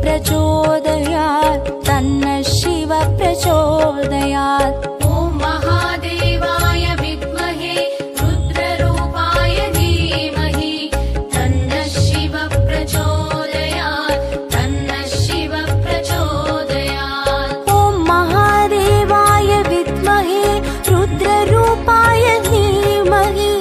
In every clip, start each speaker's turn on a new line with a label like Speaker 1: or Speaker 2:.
Speaker 1: प्रचोदयात् तन्नः शिव प्रचोदयात्।
Speaker 2: ॐ महादेवाय विद्महे रुद्ररूपाय धीमहि तन्नः शिव प्रचोदयात् तन्नः शिव प्रचोदयात्।
Speaker 1: ॐ महादेवाय विद्महे रुद्ररूपाय धीमहि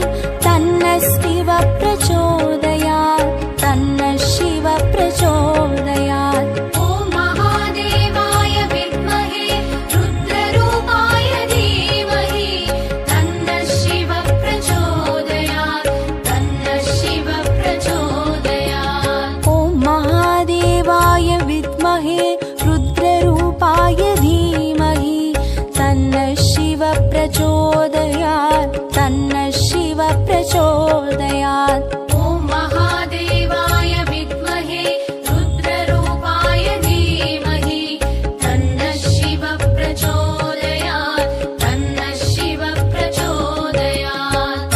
Speaker 1: तन्नः शिव प्रचोदयात् तन्नः शिव प्रचोदयात्।
Speaker 2: ॐ महादेवाय विद्महे रुद्ररूपाय धीमहि तन्नः शिव प्रचोदयात् तन्नः शिव प्रचोदयात्।
Speaker 1: ॐ महादेवाय विद्महे रुद्ररूपाय धीमहि तन्नः शिव प्रचोदयात् तन्नः शिव प्रचोदयात्।
Speaker 2: ॐ महादेवाय विद्महे रुद्ररूपाय धीमहि तन्नः शिव प्रचोदयात् तन्नः शिव प्रचोदयात्।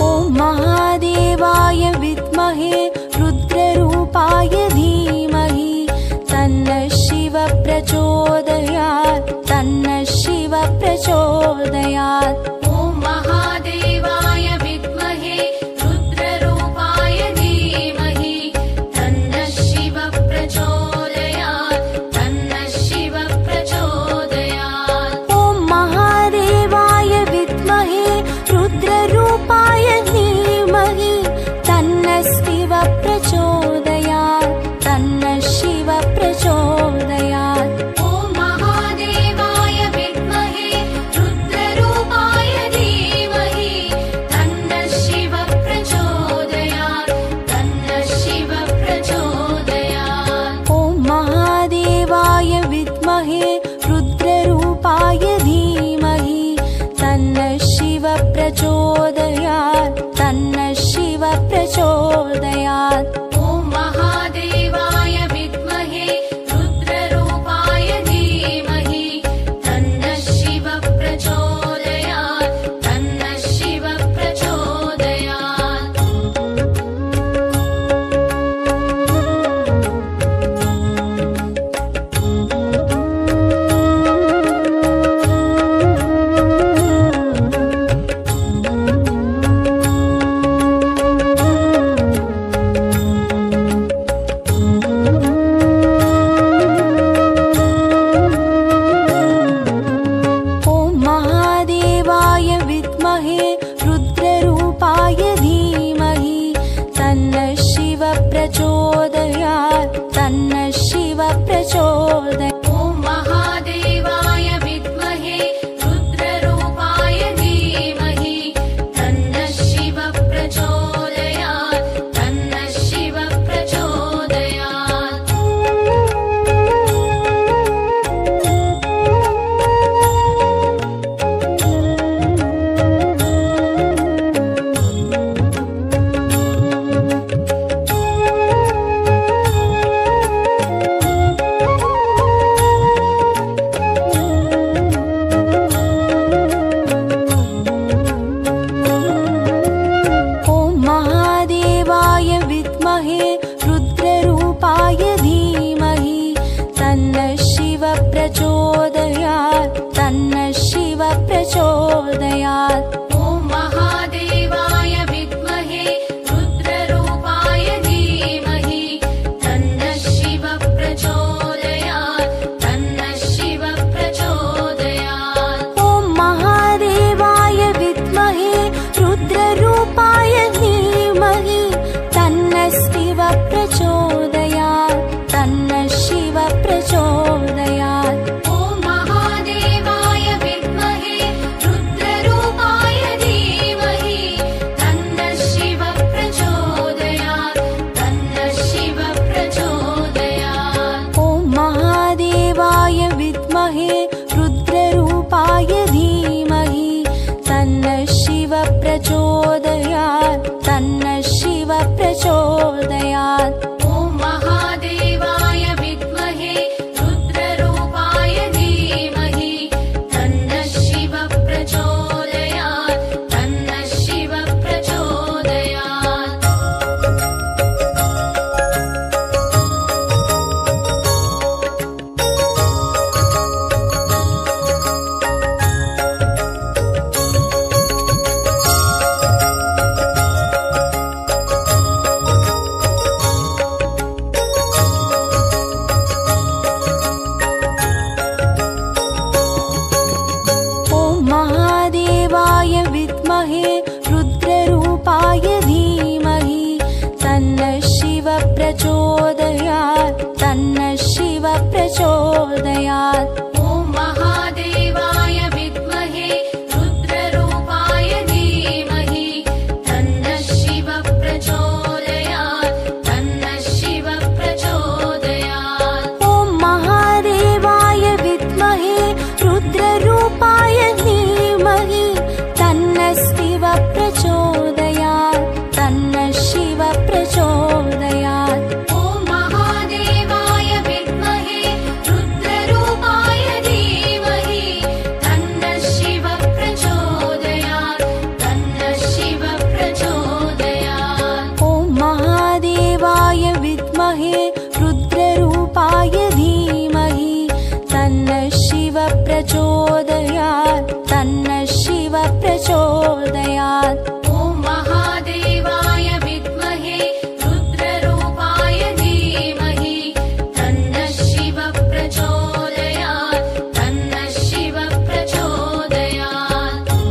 Speaker 1: ॐ महादेवाय विद्महे रुद्ररूपाय धीमहि तन्नः शिव प्रचोदयात् तन्नः शिव प्रचोदयात्।
Speaker 2: ॐ महादेवाय विद्महे रुद्ररूपाय धीमहि तन्नः शिव प्रचोदयात् तन्नः शिव प्रचोदयात्।
Speaker 1: ॐ महादेवाय विद्महे रुद्ररूपाय धीमहि तन्नः शिव प्रचोदयात् तन्नः शिव प्रचोदयात्।
Speaker 2: ॐ महादेवाय विद्महे रुद्ररूपाय धीमहि तन्नः शिव प्रचोदयात् तन्नः शिव प्रचोदयात्।
Speaker 1: ॐ महादेवाय विद्महे रुद्ररूपाय धीमहि तन्नः शिव प्रचोदयात् तन्नः शिव प्रचोदयात्।
Speaker 2: ॐ महादेवाय विद्महे रुद्ररूपाय धीमहि तन्नः शिव प्रचोदयात् तन्नः शिव प्रचोदयात्।
Speaker 1: ॐ महादेवाय विद्महे रुद्ररूपाय धीमहि तन्नः शिव प्रचोदयात् तन्नः शिव प्रचोदयात्।
Speaker 2: ॐ महादेवाय विद्महे रुद्ररूपाय धीमहि तन्नः शिव प्रचोदयात् तन्नः शिव प्रचोदयात्।
Speaker 1: ॐ महादेवाय विद्महे रुद्ररूपाय धीमहि तन्नः शिव प्रचोदयात् तन्नः शिव प्रचोदयात्।
Speaker 2: ॐ महादेवाय विद्महे रुद्ररूपाय धीमहि तन्नः शिव प्रचोदयात् तन्नः शिव प्रचोदयात्।
Speaker 1: ॐ महादेवाय विद्महे रुद्ररूपाय धीमहि तन्नः शिव प्रचोदयात् तन्नः शिव प्रचोदयात्।
Speaker 2: ॐ महादेवाय विद्महे रुद्ररूपाय
Speaker 1: प्रचोदयात् तन्नः शिव प्रचोदयात्।
Speaker 2: ॐ महादेवाय विद्महे रुद्ररूपाय धीमहि तन्नः शिव प्रचोदयात् तन्नः शिव प्रचोदयात्।
Speaker 1: ॐ महादेवाय विद्महे रुद्ररूपाय धीमहि तन्नः शिव प्रचोदयात् तन्नः शिव प्रचोदयात्।
Speaker 2: ॐ महादेवाय विद्महे रुद्ररूपाय धीमहि तन्नः शिव प्रचोदयात् तन्नः शिव प्रचोदयात्।
Speaker 1: ॐ महादेवाय विद्महे रुद्ररूपाय धीमहि तन्नः शिव प्रचोदयात् तन्नः शिव प्रचोदयात्।
Speaker 2: ॐ महादेवाय विद्महे रुद्ररूपाय धीमहि तन्नः शिव प्रचोदयात् तन्नः शिव प्रचोदयात्। ॐ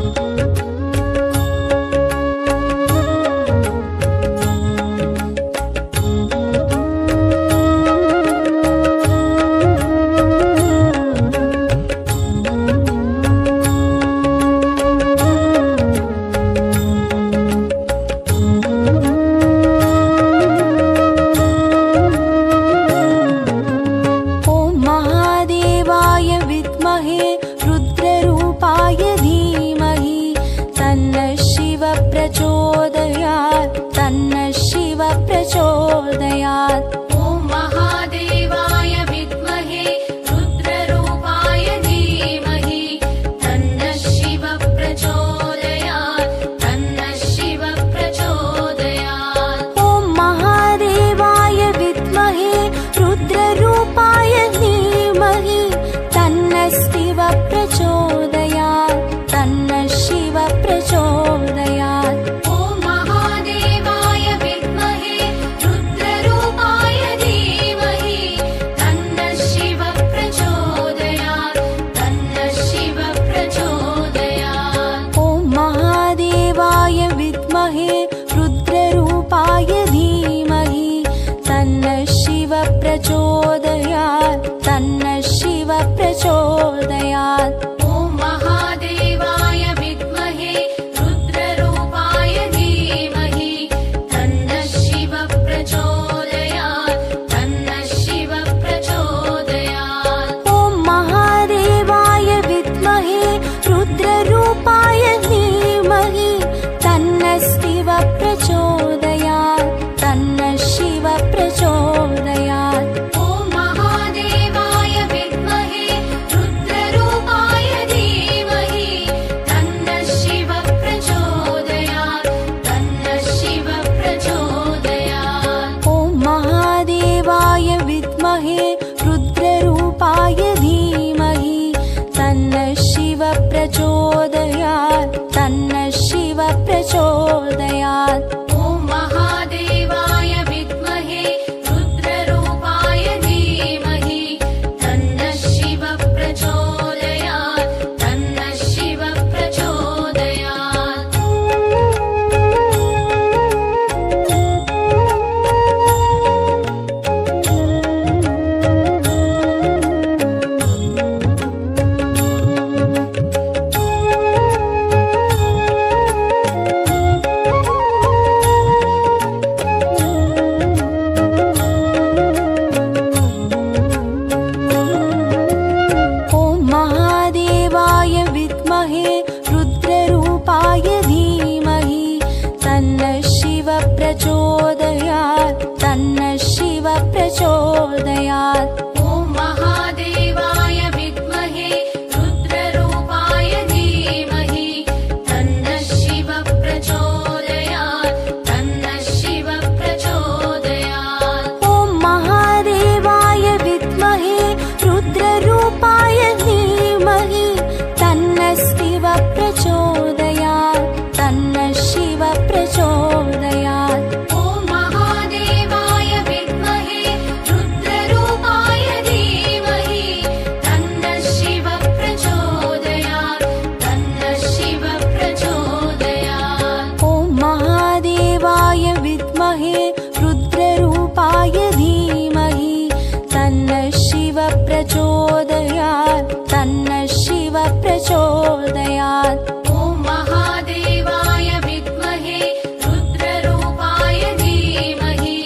Speaker 1: प्रचोदयात्।
Speaker 2: ॐ महादेवाय विद्महे रुद्ररूपाय धीमहि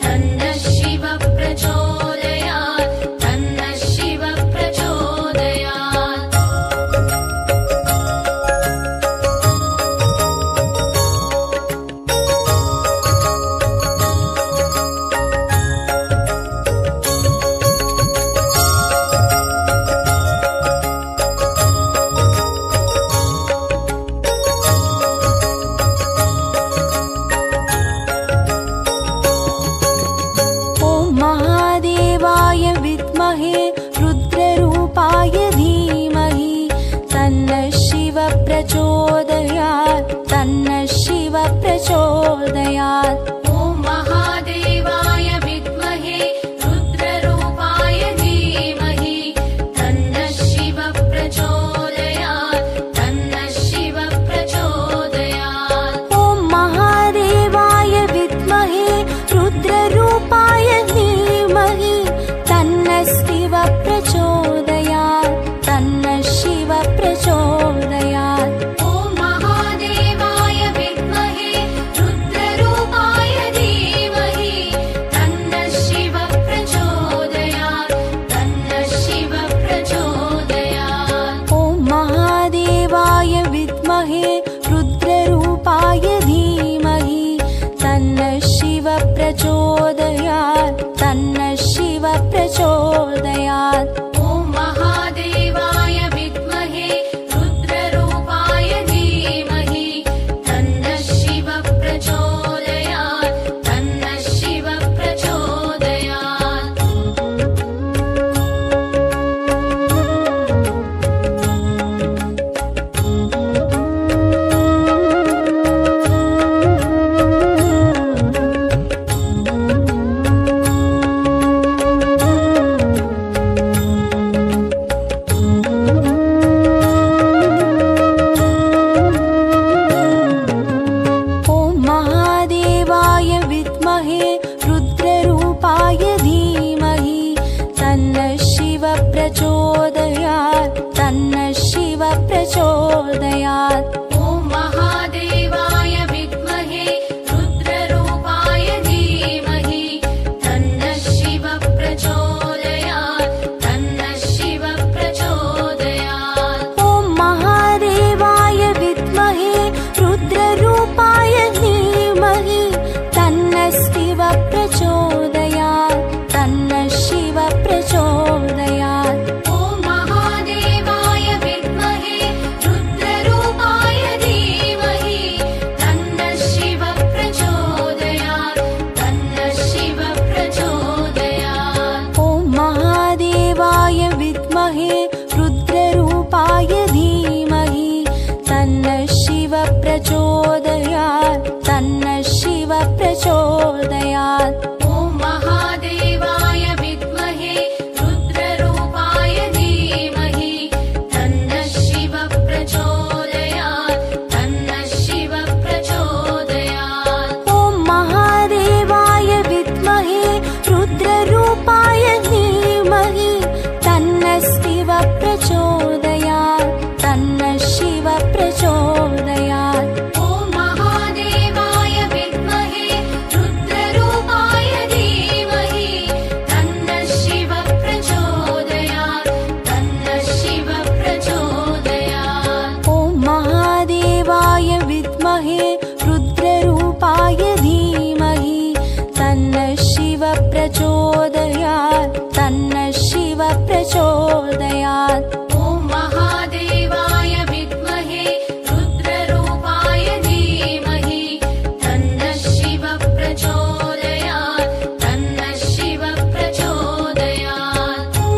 Speaker 2: तन्नः शिवः प्रचोदयात् तन्नः शिवः प्रचोदयात्।
Speaker 1: महादेवाय विद्महे रुद्ररूपाय धीमहि तन्नः शिवः प्रचोदयात् तन्नः शिवः प्रचोदयात्।
Speaker 2: ॐ महादेवाय विद्महे रुद्ररूपाय धीमहि तन्नः शिवः प्रचोदयात् तन्नः शिवः प्रचोदयात्।
Speaker 1: ॐ महादेवाय विद्महे रुद्ररूपाय धीमहि तन्नः शिवः प्रचोदयात् तन्नः शिवः प्रचोदयात्।
Speaker 2: ॐ महादेवाय विद्महे रुद्ररूपाय धीमहि तन्नः शिवः प्रचोदयात् तन्नः शिवः प्रचोदयात्।
Speaker 1: ॐ महादेवाय विद्महे रुद्ररूपाय धीमहि तन्नः शिवः प्रचोदयात् तन्नः शिवः प्रचोदयात्।
Speaker 2: ॐ महादेवाय विद्महे रुद्ररूपाय धीमहि तन्नः शिवः प्रचोदयात् तन्नः शिवः प्रचोदयात्।
Speaker 1: ॐ महादेवाय विद्महे रुद्ररूपाय धीमहि तन्नः शिवः प्रचोदयात् तन्नः शिवः प्रचोदयात्।
Speaker 2: ॐ महादेवाय विद्महे रुद्ररूपाय धीमहि तन्नः शिवः प्रचोदयात् तन्नः शिवः प्रचोदयात्।
Speaker 1: ॐ महादेवाय विद्महे रुद्ररूपाय धीमहि तन्नः शिवः प्रचोदयात् तन्नः शिवः प्रचोदयात्।
Speaker 2: ॐ महादेवाय विद्महे रुद्ररूपाय धीमहि तन्नः शिवः प्रचोदयात् तन्नः शिवः प्रचोदयात्।
Speaker 1: ॐ महादेवाय विद्महे रुद्ररूपाय धीमहि तन्नः शिवः प्रचोदयात् तन्नः शिवः प्रचोदयात्।
Speaker 2: ॐ महादेवाय विद्महे रुद्ररूपाय धीमहि तन्नः शिवः प्रचोदयात् तन्नः शिवः प्रचोदयात्।
Speaker 1: ॐ महादेवाय विद्महे रुद्ररूपाय धीमहि तन्नः शिवः प्रचोदयात् तन्नः शिवः प्रचोदयात्।
Speaker 2: ॐ महादेवाय विद्महे रुद्ररूपाय धीमहि तन्नः शिवः प्रचोदयात् तन्नः शिवः प्रचोदयात्।
Speaker 1: ॐ महादेवाय विद्महे रुद्ररूपाय धीमहि तन्नः शिवः प्रचोदयात् तन्नः शिवः प्रचोदयात्।
Speaker 2: ॐ महादेवाय विद्महे रुद्ररूपाय धीमहि तन्नः शिवः प्रचोदयात् तन्नः शिवः प्रचोदयात्। ॐ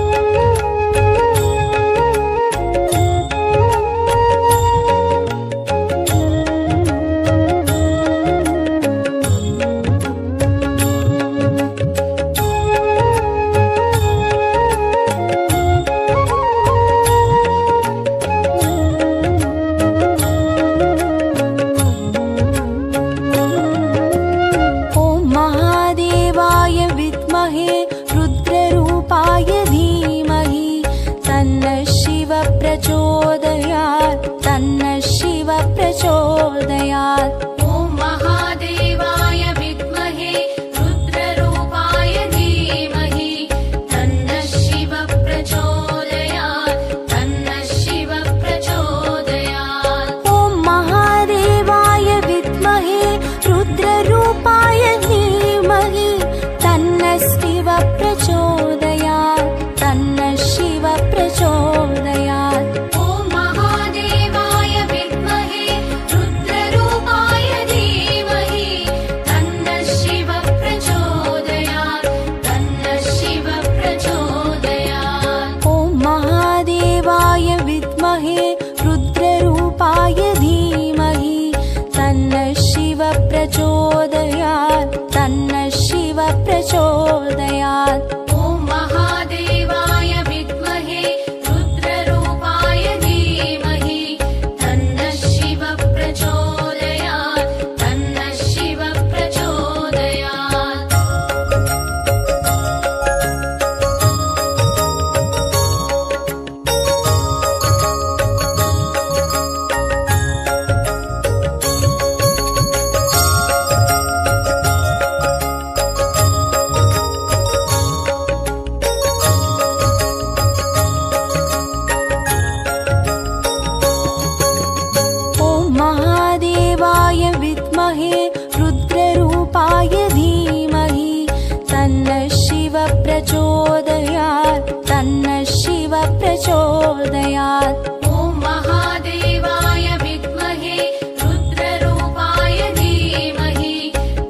Speaker 1: प्रचोदयात् तन्नः शिव प्रचोदयात्।
Speaker 2: ॐ महादेवाय विद्महे रुद्ररूपाय धीमहि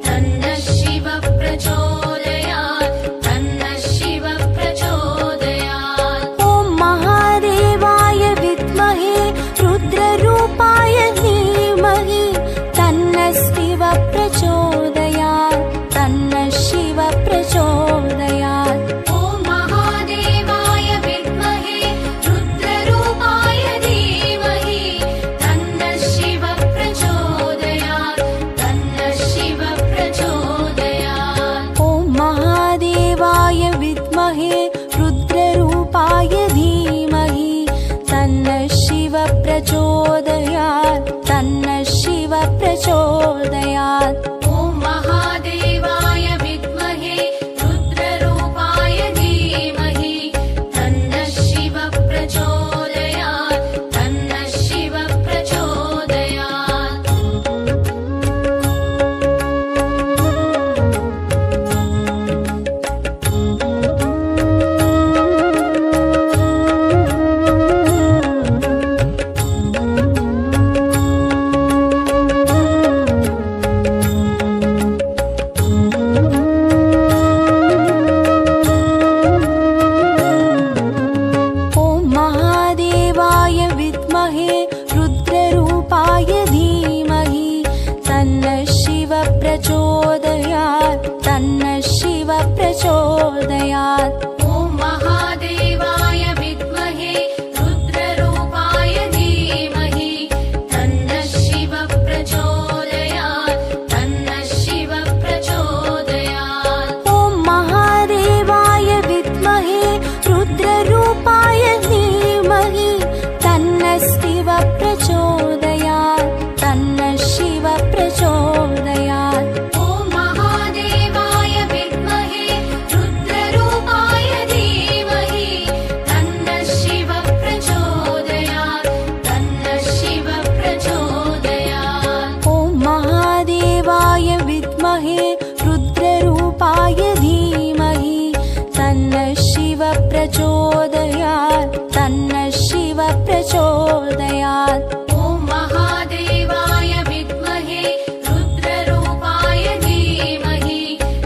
Speaker 2: तन्नः शिव प्रचोदयात् तन्नः शिव प्रचोदयात्।
Speaker 1: ॐ महादेवाय विद्महे रुद्ररूपाय धीमहि तन्नः शिव प्रचोदयात् तन्नः शिव प्रचोदयात्।
Speaker 2: ॐ महादेवाय विद्महे रुद्ररूपाय धीमहि तन्नः शिव प्रचोदयात् तन्नः शिव प्रचोदयात्।
Speaker 1: ॐ महादेवाय विद्महे रुद्ररूपाय धीमहि तन्नः शिव प्रचोदयात् तन्नः शिव प्रचोदयात्।
Speaker 2: ॐ महादेवाय विद्महे रुद्ररूपाय धीमहि तन्नः शिव प्रचोदयात् तन्नः शिव प्रचोदयात्।
Speaker 1: ॐ महादेवाय विद्महे रुद्ररूपाय धीमहि तन्नः शिव प्रचोदयात् तन्नः शिव प्रचोदयात्।
Speaker 2: ॐ महादेवाय विद्महे रुद्ररूपाय धीमहि तन्नः शिव प्रचोदयात् तन्नः शिव प्रचोदयात्।
Speaker 1: ॐ महादेवाय विद्महे रुद्ररूपाय धीमहि तन्नः शिव प्रचोदयात् तन्नः शिव प्रचोदयात्।
Speaker 2: ॐ महादेवाय विद्महे रुद्ररूपाय धीमहि तन्नः शिव प्रचोदयात् तन्नः शिव प्रचोदयात्।
Speaker 1: ॐ महादेवाय विद्महे रुद्ररूपाय धीमहि तन्नः शिव प्रचोदयात् तन्नः शिव प्रचोदयात्।
Speaker 2: ॐ महादेवाय विद्महे रुद्ररूपाय धीमहि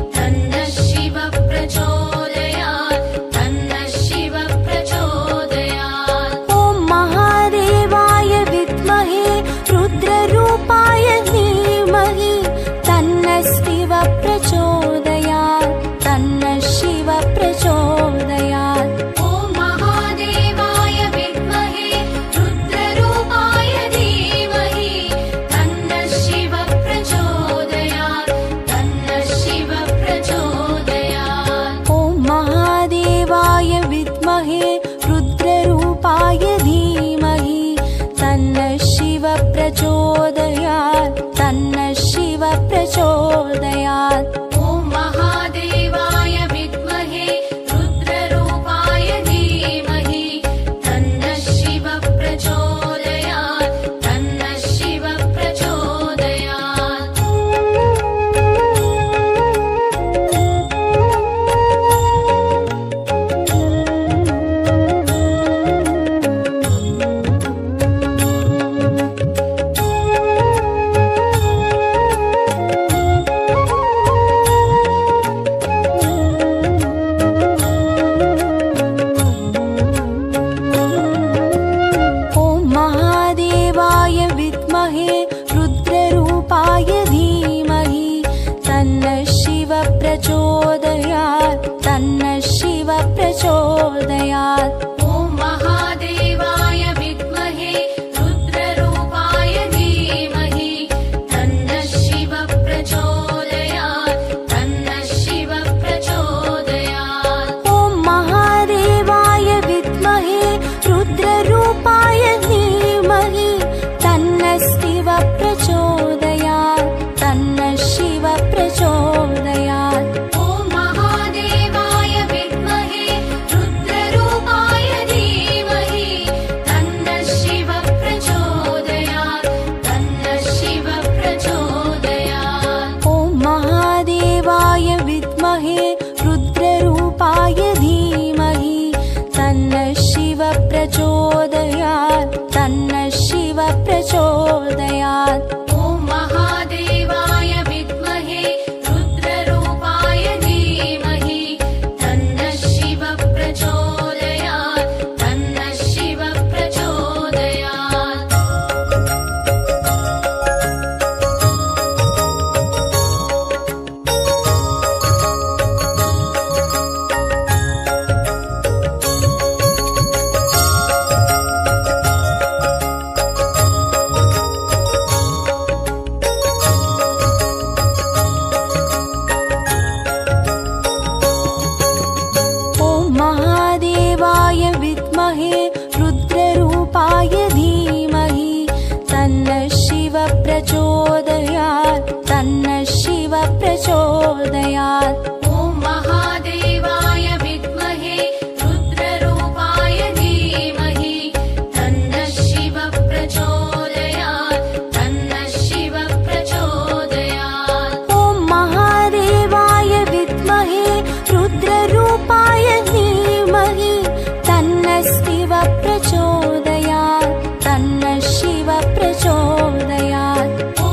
Speaker 2: तन्नः शिव प्रचोदयात् तन्नः शिव प्रचोदयात्।
Speaker 1: ॐ महादेवाय विद्महे रुद्ररूपाय धीमहि तन्नः शिव प्रचोदयात् तन्नः शिव प्रचोदयात्।
Speaker 2: ॐ महादेवाय विद्महे रुद्ररूपाय धीमहि तन्नः शिव प्रचोदयात् तन्नः शिव प्रचोदयात्।
Speaker 1: ॐ महादेवाय विद्महे रुद्ररूपाय धीमहि तन्नः शिव प्रचोदयात् तन्नः शिव प्रचोदयात्।
Speaker 2: ॐ महादेवाय विद्महे रुद्ररूपाय धीमहि तन्नः शिव प्रचोदयात् तन्नः शिव प्रचोदयात्।
Speaker 1: ॐ महादेवाय विद्महे रुद्ररूपाय धीमहि तन्नः शिव प्रचोदयात् तन्नः शिव प्रचोदयात्।
Speaker 2: ॐ महादेवाय विद्महे रुद्ररूपाय धीमहि तन्नः शिव प्रचोदयात् तन्नः शिव प्रचोदयात्।
Speaker 1: ॐ महादेवाय विद्महे रुद्ररूपाय धीमहि तन्नः शिव प्रचोदयात्।
Speaker 2: ॐ महादेवाय विद्महे रुद्ररूपाय धीमहि तन्नः शिवः प्रचोदयात् तन्नः शिवः प्रचोदयात्।
Speaker 1: महादेवाय विद्महे रुद्ररूपाय धीमहि तन्नः शिवः प्रचोदयात् तन्नः शिवः प्रचोदयात्।
Speaker 2: ॐ महादेवाय विद्महे रुद्ररूपाय धीमहि तन्नः शिवः प्रचोदयात् तन्नः शिवः प्रचोदयात्।
Speaker 1: ॐ महादेवाय विद्महे रुद्ररूपाय धीमहि तन्नः शिवः प्रचोदयात् तन्नः शिवः प्रचोदयात्।
Speaker 2: ॐ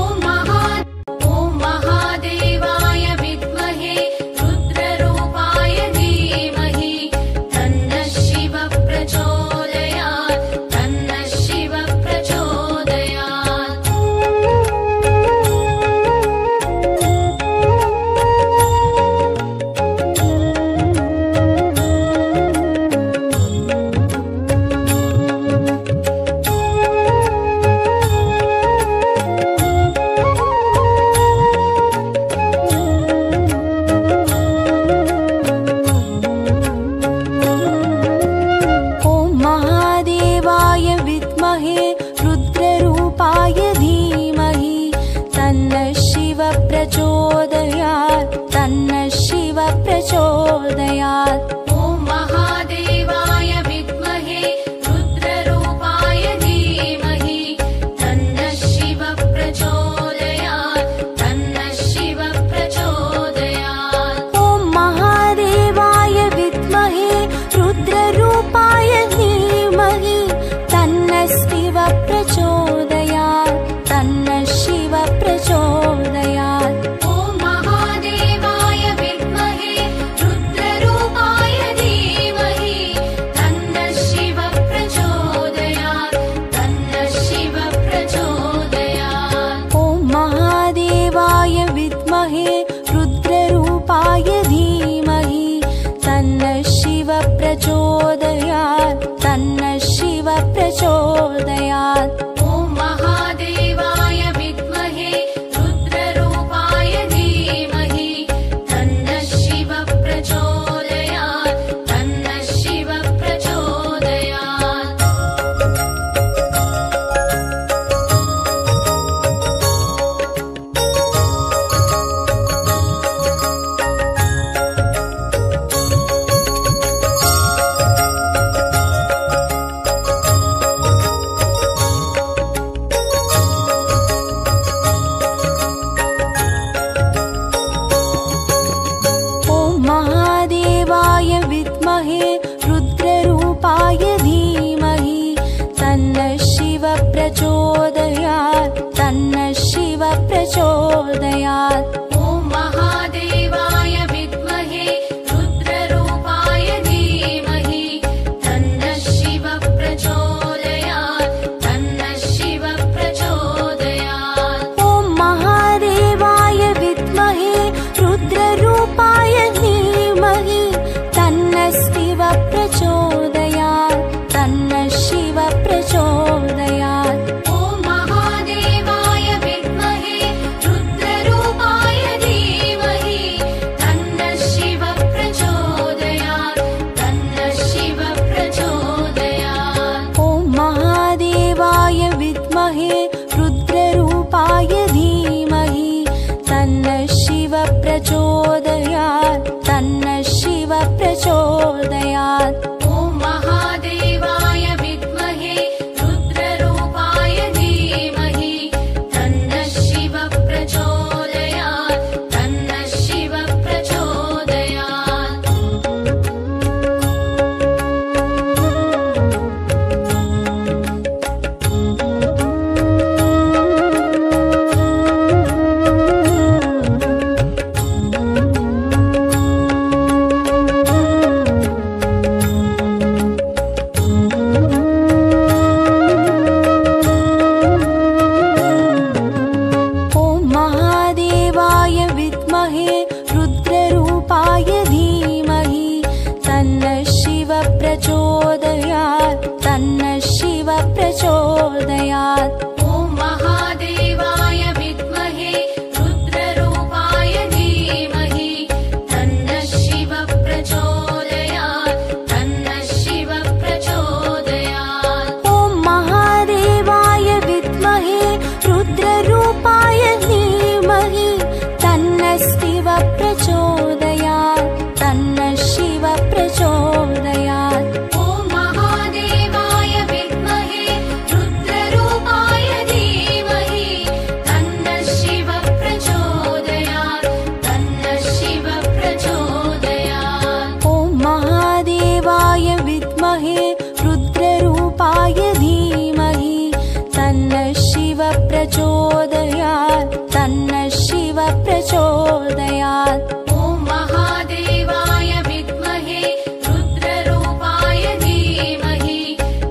Speaker 1: प्रचोदयात् तन्नः शिव प्रचोदयात्।
Speaker 2: ॐ महादेवाय विद्महे रुद्ररूपाय धीमहि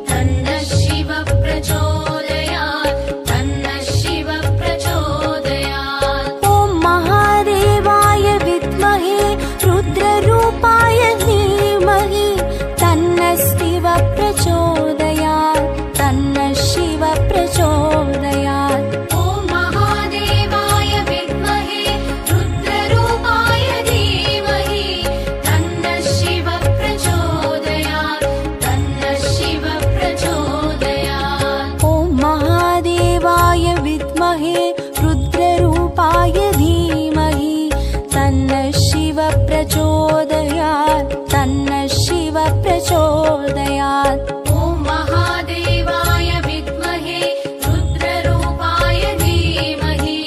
Speaker 2: तन्नः शिव प्रचोदयात् तन्नः शिव प्रचोदयात्।
Speaker 1: ॐ महादेवाय विद्महे रुद्ररूपाय धीमहि तन्नः शिव प्रचोदयात् तन्नः शिव प्रचोदयात्।
Speaker 2: ॐ महादेवाय विद्महे रुद्ररूपाय धीमहि तन्नः शिव प्रचोदयात् तन्नः शिव प्रचोदयात्।
Speaker 1: ॐ महादेवाय विद्महे रुद्ररूपाय धीमहि तन्नः शिव प्रचोदयात् तन्नः शिव प्रचोदयात्।
Speaker 2: ॐ महादेवाय विद्महे रुद्ररूपाय धीमहि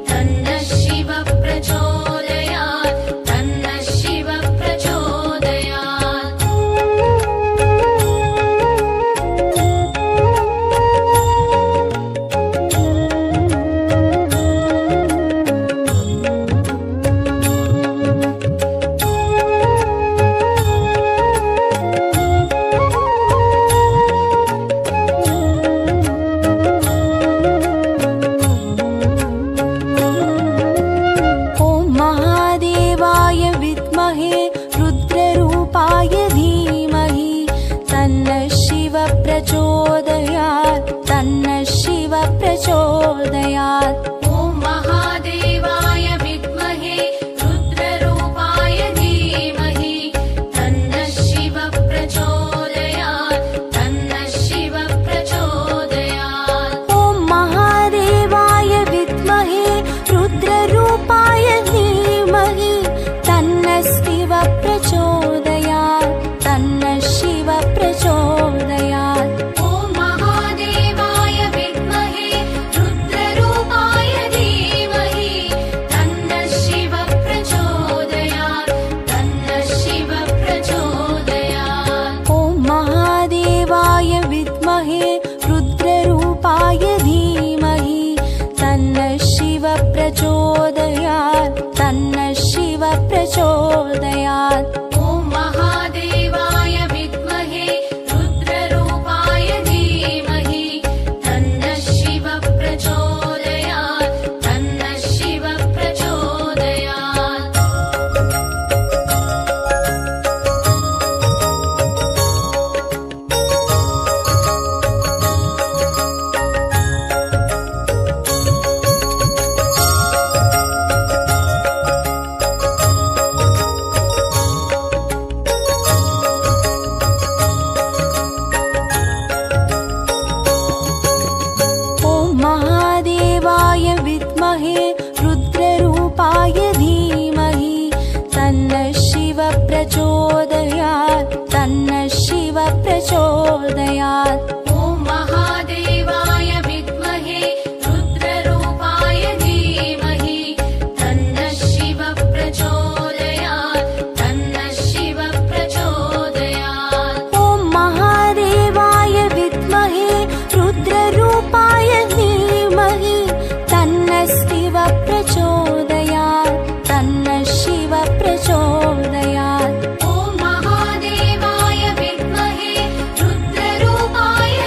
Speaker 2: तन्नः शिव प्रचोदयात् तन्नः शिव प्रचोदयात्।
Speaker 1: ॐ महादेवाय विद्महे रुद्ररूपाय धीमहि तन्नः शिव प्रचोदयात् तन्नः शिव प्रचोदयात्।
Speaker 2: ॐ महादेवाय विद्महे रुद्ररूपाय धीमहि तन्नः शिव प्रचोदयात् तन्नः शिव प्रचोदयात्।
Speaker 1: ॐ महादेवाय विद्महे रुद्ररूपाय धीमहि तन्नः शिव प्रचोदयात् तन्नः शिव प्रचोदयात्।
Speaker 2: ॐ महादेवाय विद्महे रुद्ररूपाय धीमहि तन्नः शिव प्रचोदयात् तन्नः शिव प्रचोदयात्।
Speaker 1: ॐ महादेवाय विद्महे रुद्ररूपाय धीमहि तन्नः शिव प्रचोदयात् तन्नः शिव प्रचोदयात्।
Speaker 2: ॐ महादेवाय विद्महे रुद्ररूपाय धीमहि तन्नः शिव प्रचोदयात् तन्नः शिव प्रचोदयात्।
Speaker 1: ॐ महादेवाय विद्महे रुद्ररूपाय धीमहि तन्नः शिव प्रचोदयात् तन्नः शिव प्रचोदयात्।
Speaker 2: ॐ महादेवाय विद्महे रुद्ररूपाय धीमहि तन्नः शिव प्रचोदयात् तन्नः शिव प्रचोदयात्।
Speaker 1: ॐ महादेवाय विद्महे रुद्ररूपाय धीमहि तन्नः शिव प्रचोदयात् तन्नः शिव प्रचोदयात्।
Speaker 2: ॐ महादेवाय विद्महे रुद्ररूपाय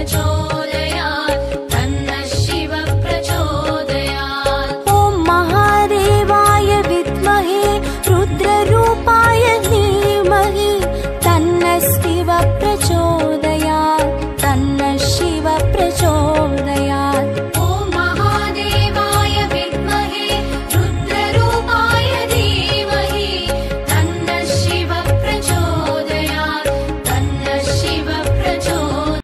Speaker 2: प्रचोदयात्